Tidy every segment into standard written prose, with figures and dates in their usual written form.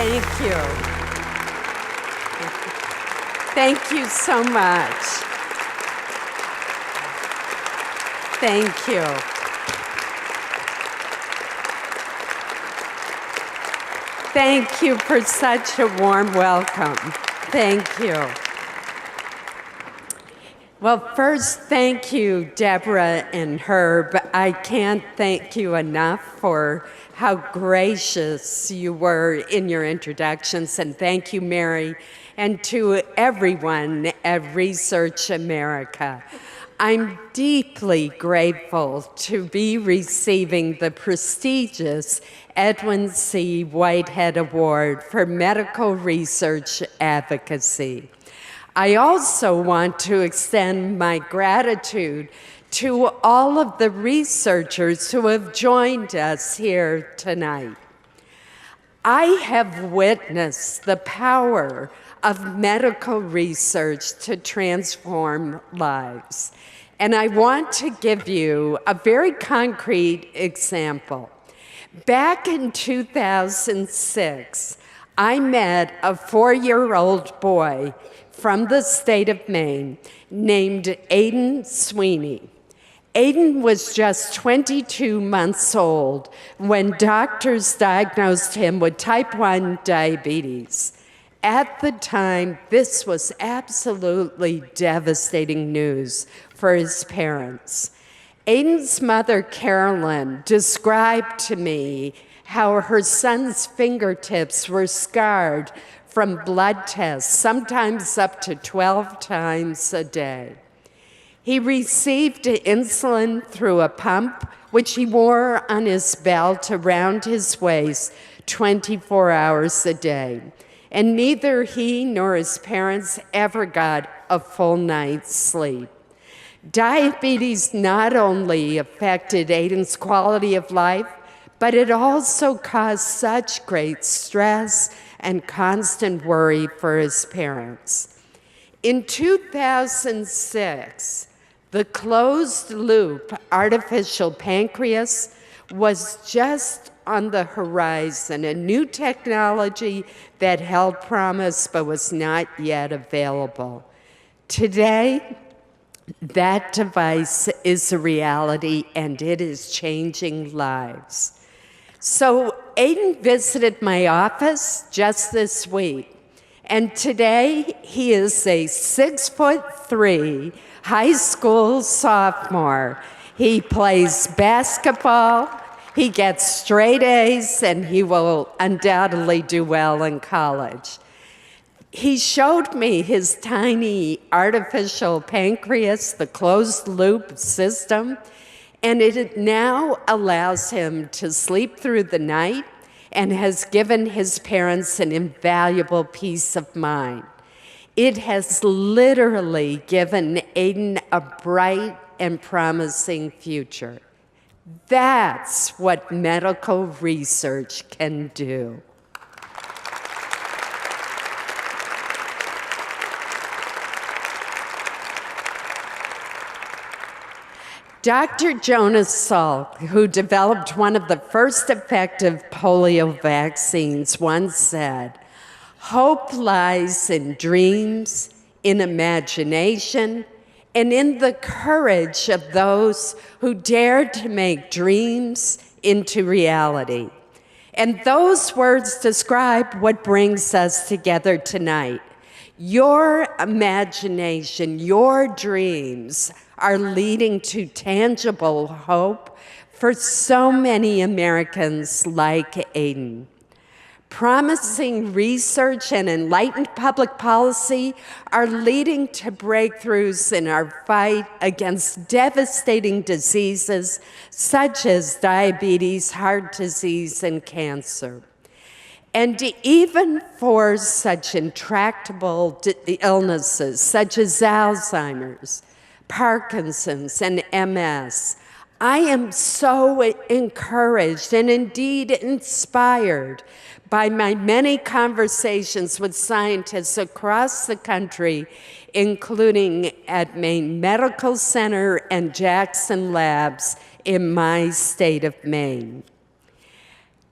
Thank you. Thank you so much. Thank you. Thank you for such a warm welcome. Thank you. Well, first, thank you, Deborah and Herb. I can't thank you enough for how gracious you were in your introductions, and thank you, Mary, and to everyone at Research America. I'm deeply grateful to be receiving the prestigious Edwin C. Whitehead Award for Medical Research Advocacy. I also want to extend my gratitude to all of the researchers who have joined us here tonight. I have witnessed the power of medical research to transform lives, and I want to give you a very concrete example. Back in 2006, I met a 4-year-old boy from the state of Maine named Edwin Sweeney. Edwin was just 22 months old when doctors diagnosed him with type 1 diabetes. At the time, this was absolutely devastating news for his parents. Edwin's mother, Carolyn, described to me how her son's fingertips were scarred from blood tests, sometimes up to 12 times a day. He received insulin through a pump, which he wore on his belt around his waist 24 hours a day. And neither he nor his parents ever got a full night's sleep. Diabetes not only affected Aiden's quality of life, but it also caused such great stress and constant worry for his parents. In 2006, the closed-loop artificial pancreas was just on the horizon, a new technology that held promise but was not yet available. Today, that device is a reality, and it is changing lives. So Edwin visited my office just this week, and today he is a 6'3" high school sophomore. He plays basketball, he gets straight A's, and he will undoubtedly do well in college. He showed me his tiny artificial pancreas, the closed-loop system, and it now allows him to sleep through the night and has given his parents an invaluable peace of mind. It has literally given Edwin a bright and promising future. That's what medical research can do. Dr. Jonas Salk, who developed one of the first effective polio vaccines, once said, "Hope lies in dreams, in imagination, and in the courage of those who dare to make dreams into reality." And those words describe what brings us together tonight. Your imagination, your dreams are leading to tangible hope for so many Americans like Edwin. Promising research and enlightened public policy are leading to breakthroughs in our fight against devastating diseases such as diabetes, heart disease, and cancer. And even for such intractable illnesses such as Alzheimer's, Parkinson's, and MS, I am so encouraged and indeed inspired by my many conversations with scientists across the country, including at Maine Medical Center and Jackson Labs in my state of Maine.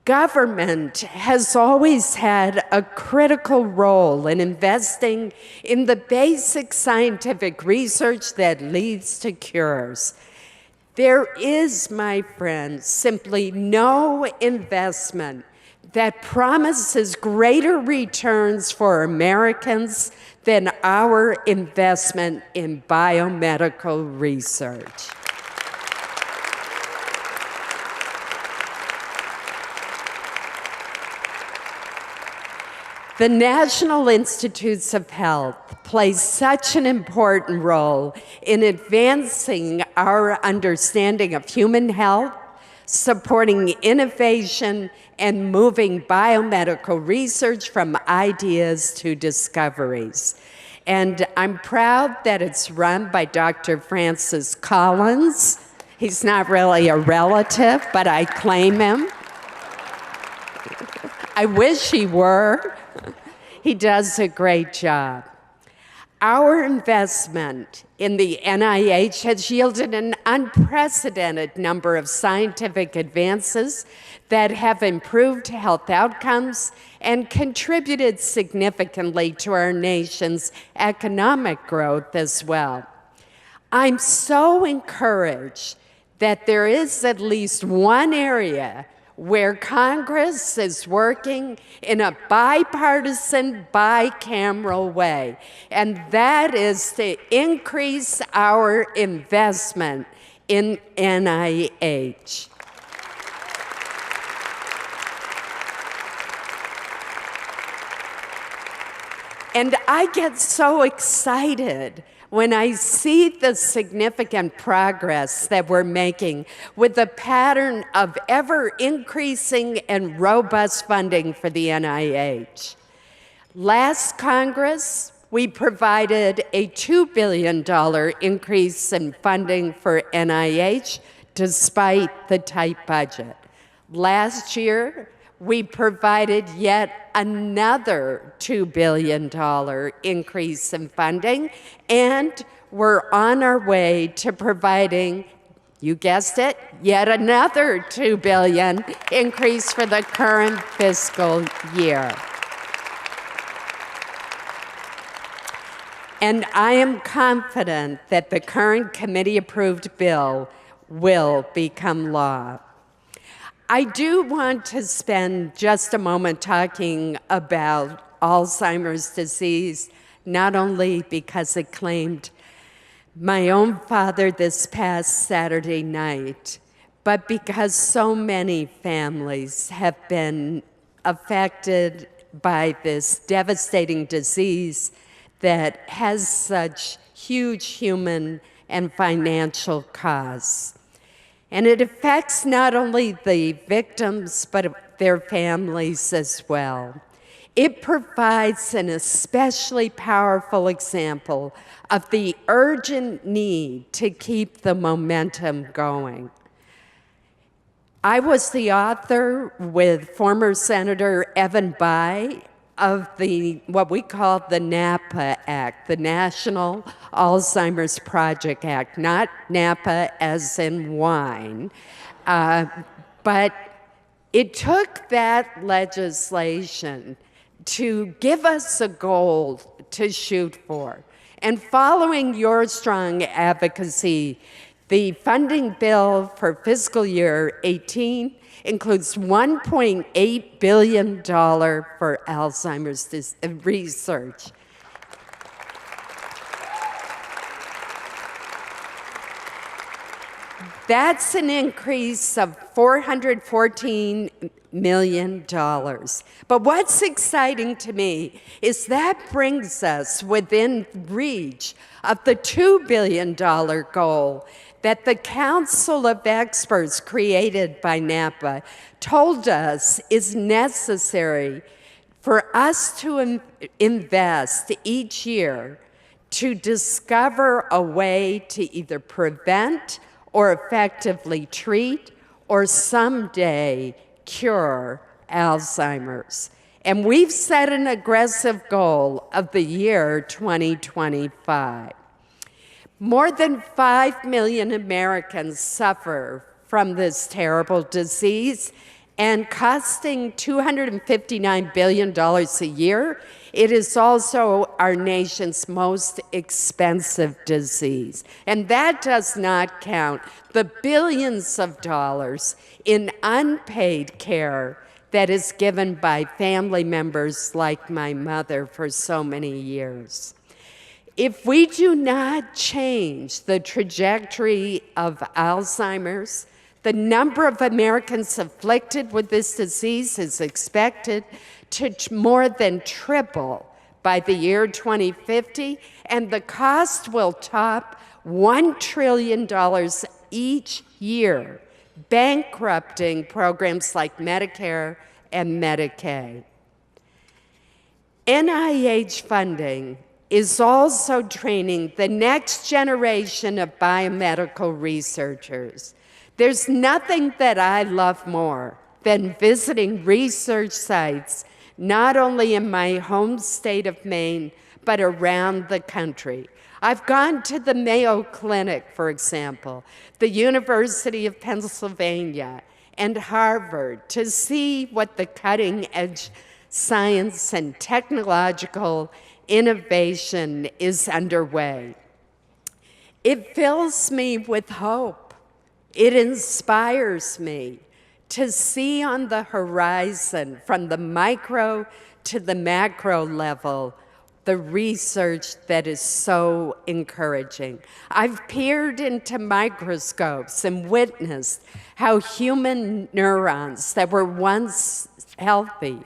Government has always had a critical role in investing in the basic scientific research that leads to cures. There is, my friends, simply no investment that promises greater returns for Americans than our investment in biomedical research. The National Institutes of Health play such an important role in advancing our understanding of human health, supporting innovation, and moving biomedical research from ideas to discoveries. And I'm proud that it's run by Dr. Francis Collins. He's not really a relative, but I claim him. I wish he were. He does a great job. Our investment in the NIH has yielded an unprecedented number of scientific advances that have improved health outcomes and contributed significantly to our nation's economic growth as well. I'm so encouraged that there is at least one area where Congress is working in a bipartisan, bicameral way, and that is to increase our investment in NIH. And I get so excited when I see the significant progress that we're making with the pattern of ever-increasing and robust funding for the NIH. Last Congress, we provided a $2 billion increase in funding for NIH despite the tight budget. Last year, we provided yet another $2 billion increase in funding, and we're on our way to providing, you guessed it, yet another $2 billion increase for the current fiscal year. And I am confident that the current committee-approved bill will become law. I do want to spend just a moment talking about Alzheimer's disease, not only because it claimed my own father this past Saturday night, but because so many families have been affected by this devastating disease that has such huge human and financial costs. And it affects not only the victims, but their families as well. It provides an especially powerful example of the urgent need to keep the momentum going. I was the author with former Senator Edwin of what we call the NAPA Act, the National Alzheimer's Project Act, not Napa as in wine, but it took that legislation to give us a goal to shoot for. And following your strong advocacy, the funding bill for fiscal year 18 includes $1.8 billion for Alzheimer's research. That's an increase of $414 million. But what's exciting to me is that brings us within reach of the $2 billion goal that the Council of Experts created by NAPA told us is necessary for us to invest each year to discover a way to either prevent or effectively treat or someday cure Alzheimer's. And we've set an aggressive goal of the year 2025. More than 5 million Americans suffer from this terrible disease, And costing $259 billion a year, it is also our nation's most expensive disease. And that does not count the billions of dollars in unpaid care that is given by family members like my mother for so many years. If we do not change the trajectory of Alzheimer's, the number of Americans afflicted with this disease is expected to more than triple by the year 2050, and the cost will top $1 trillion each year, bankrupting programs like Medicare and Medicaid. NIH funding is also training the next generation of biomedical researchers. There's nothing that I love more than visiting research sites, not only in my home state of Maine, but around the country. I've gone to the Mayo Clinic, for example, the University of Pennsylvania, and Harvard to see what the cutting-edge science and technological innovation is underway. It fills me with hope. It inspires me to see on the horizon, from the micro to the macro level, the research that is so encouraging. I've peered into microscopes and witnessed how human neurons that were once healthy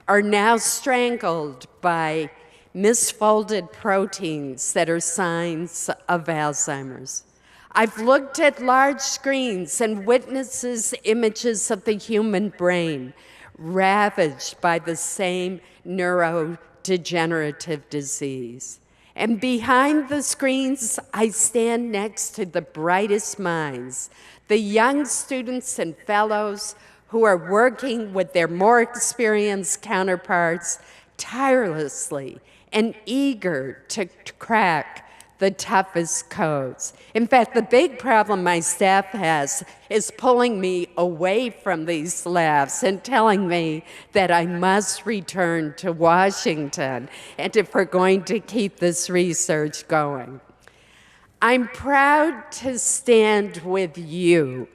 are now strangled by misfolded proteins that are signs of Alzheimer's. I've looked at large screens and witnesses images of the human brain ravaged by the same neurodegenerative disease. And behind the screens, I stand next to the brightest minds, the young students and fellows who are working with their more experienced counterparts tirelessly and eager to crack the toughest codes. In fact, the big problem my staff has is pulling me away from these labs and telling me that I must return to Washington and if we're going to keep this research going. I'm proud to stand with you.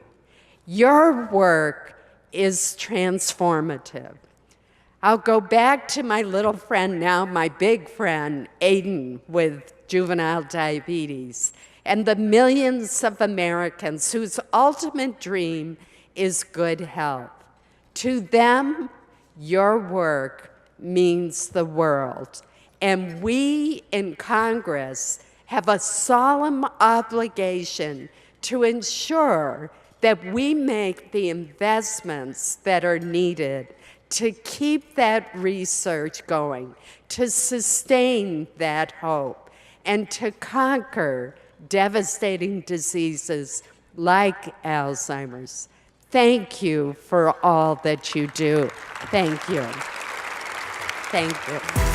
Your work is transformative. I'll go back to my little friend, now my big friend, Edwin, with juvenile diabetes, and the millions of Americans whose ultimate dream is good health. To them, your work means the world. And we in Congress have a solemn obligation to ensure that we make the investments that are needed to keep that research going, to sustain that hope, and to conquer devastating diseases like Alzheimer's. Thank you for all that you do. Thank you. Thank you.